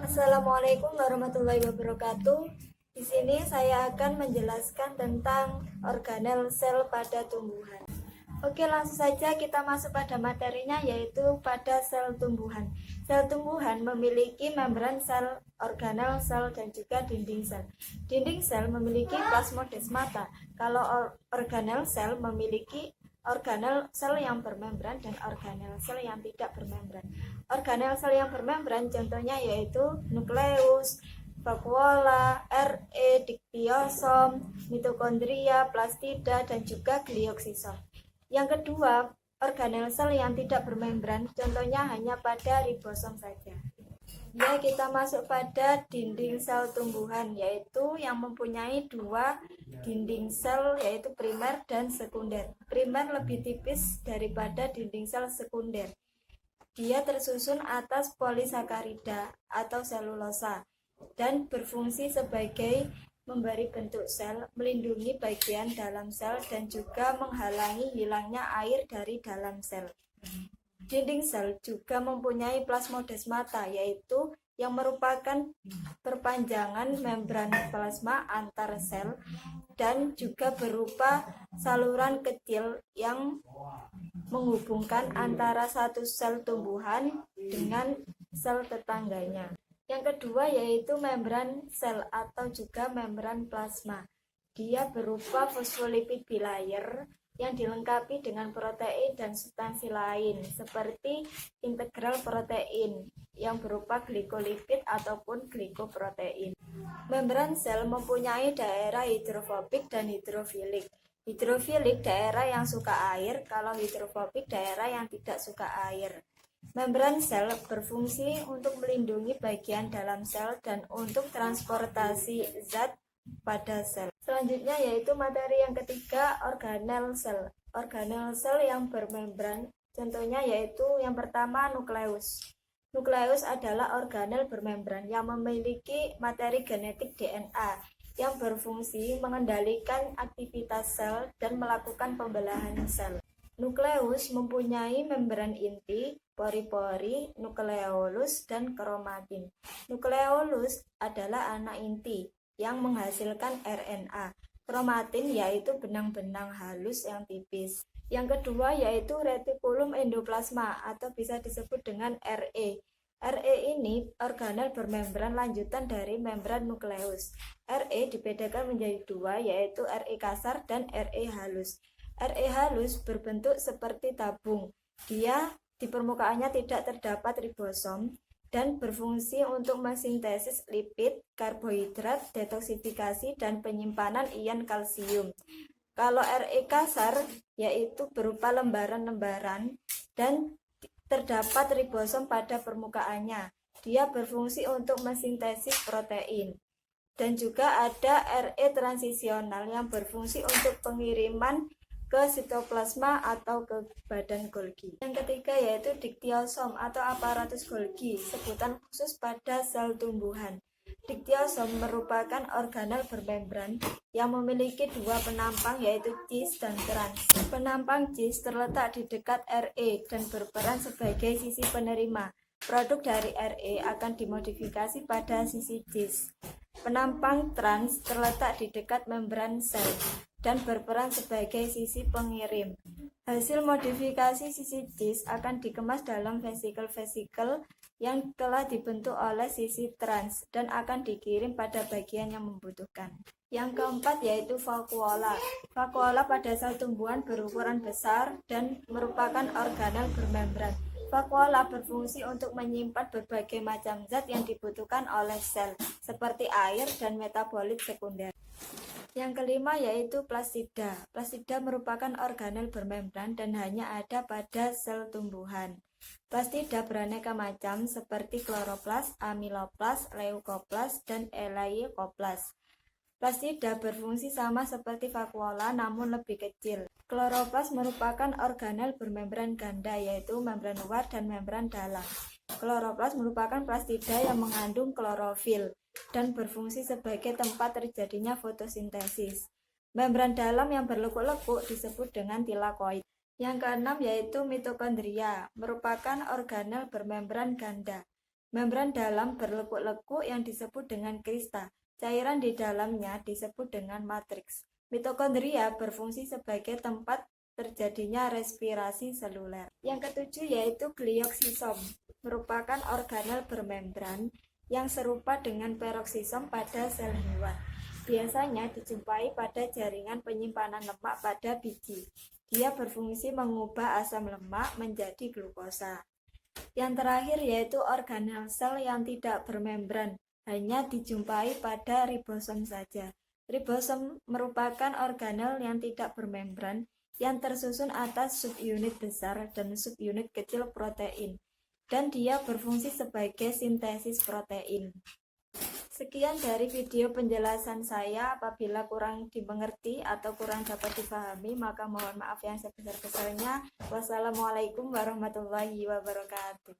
Assalamualaikum warahmatullahi wabarakatuh. Di sini saya akan menjelaskan tentang organel sel pada tumbuhan. Oke, langsung saja kita masuk pada materinya, yaitu pada sel tumbuhan. Sel tumbuhan memiliki membran sel, organel sel, dan juga dinding sel. Dinding sel memiliki plasmodesmata. Kalau organel sel memiliki organel sel yang bermembran dan organel sel yang tidak bermembran. Organel sel yang bermembran contohnya yaitu nukleus, vakuola, diktiosom, mitokondria, plastida, dan juga glioksisom. Yang kedua, organel sel yang tidak bermembran contohnya hanya pada ribosom saja. Ya, kita masuk pada dinding sel tumbuhan, yaitu yang mempunyai dua dinding sel, yaitu primer dan sekunder. Primer lebih tipis daripada dinding sel sekunder. Dia tersusun atas polisakarida atau selulosa dan berfungsi sebagai memberi bentuk sel, melindungi bagian dalam sel, dan juga menghalangi hilangnya air dari dalam sel. Dinding sel juga mempunyai plasmodesmata, yaitu yang merupakan perpanjangan membran plasma antar sel dan juga berupa saluran kecil yang menghubungkan antara satu sel tumbuhan dengan sel tetangganya. Yang kedua yaitu membran sel atau juga membran plasma. Dia berupa fosfolipid bilayer yang dilengkapi dengan protein dan substansi lain seperti integral protein yang berupa glikolipid ataupun glikoprotein. Membran sel mempunyai daerah hidrofobik dan hidrofilik. Hidrofilik daerah yang suka air, kalau hidrofobik daerah yang tidak suka air. Membran sel berfungsi untuk melindungi bagian dalam sel dan untuk transportasi zat pada sel. Selanjutnya yaitu materi yang ketiga, organel sel. Organel sel yang bermembran, contohnya yaitu yang pertama nukleus. Nukleus adalah organel bermembran yang memiliki materi genetik DNA yang berfungsi mengendalikan aktivitas sel dan melakukan pembelahan sel. Nukleus mempunyai membran inti, pori-pori, nukleolus, dan kromatin. Nukleolus adalah anak inti yang menghasilkan RNA. Kromatin yaitu benang-benang halus yang tipis. Yang kedua yaitu retikulum endoplasma atau bisa disebut dengan RE. RE ini organel bermembran lanjutan dari membran nukleus. RE dibedakan menjadi dua, yaitu RE kasar dan RE halus. RE halus berbentuk seperti tabung. Dia di permukaannya tidak terdapat ribosom dan berfungsi untuk mensintesis lipid, karbohidrat, detoksifikasi, dan penyimpanan ion kalsium. Kalau RE kasar yaitu berupa lembaran-lembaran dan terdapat ribosom pada permukaannya. Dia berfungsi untuk mensintesis protein. Dan juga ada RE transisional yang berfungsi untuk pengiriman ke sitoplasma atau ke badan Golgi. Yang ketiga yaitu diktiosom atau aparatus Golgi, sebutan khusus pada sel tumbuhan. Diktiosom merupakan organel bermembran yang memiliki dua penampang yaitu cis dan trans. Penampang cis terletak di dekat RE dan berperan sebagai sisi penerima. Produk dari RE akan dimodifikasi pada sisi cis. Penampang trans terletak di dekat membran sel dan berperan sebagai sisi pengirim. Hasil modifikasi sisi cis akan dikemas dalam vesikel-vesikel yang telah dibentuk oleh sisi trans dan akan dikirim pada bagian yang membutuhkan. Yang keempat yaitu vakuola. Vakuola pada sel tumbuhan berukuran besar dan merupakan organel bermembran. Vakuola berfungsi untuk menyimpan berbagai macam zat yang dibutuhkan oleh sel, seperti air dan metabolit sekunder. Yang kelima yaitu plastida. Plastida merupakan organel bermembran dan hanya ada pada sel tumbuhan. Plastida beraneka macam seperti kloroplas, amiloplas, leukoplas, dan eleikoplas. Plastida berfungsi sama seperti vakuola namun lebih kecil. Kloroplas merupakan organel bermembran ganda yaitu membran luar dan membran dalam. Kloroplas merupakan plastida yang mengandung klorofil dan berfungsi sebagai tempat terjadinya fotosintesis. Membran dalam yang berlekuk-lekuk disebut dengan tilakoid. Yang keenam yaitu mitokondria, merupakan organel bermembran ganda. Membran dalam berlekuk-lekuk yang disebut dengan krista. Cairan di dalamnya disebut dengan matriks. Mitokondria berfungsi sebagai tempat terjadinya respirasi seluler. Yang ketujuh yaitu glioksisom, merupakan organel bermembran yang serupa dengan peroksisom pada sel hewan. Biasanya dijumpai pada jaringan penyimpanan lemak pada biji. Dia berfungsi mengubah asam lemak menjadi glukosa. Yang terakhir yaitu organel sel yang tidak bermembran, hanya dijumpai pada ribosom saja. Ribosom merupakan organel yang tidak bermembran yang tersusun atas subunit besar dan subunit kecil protein, dan dia berfungsi sebagai sintesis protein. Sekian dari video penjelasan saya. Apabila kurang dimengerti atau kurang dapat dipahami, maka mohon maaf yang sebesar-besarnya. Wassalamualaikum warahmatullahi wabarakatuh.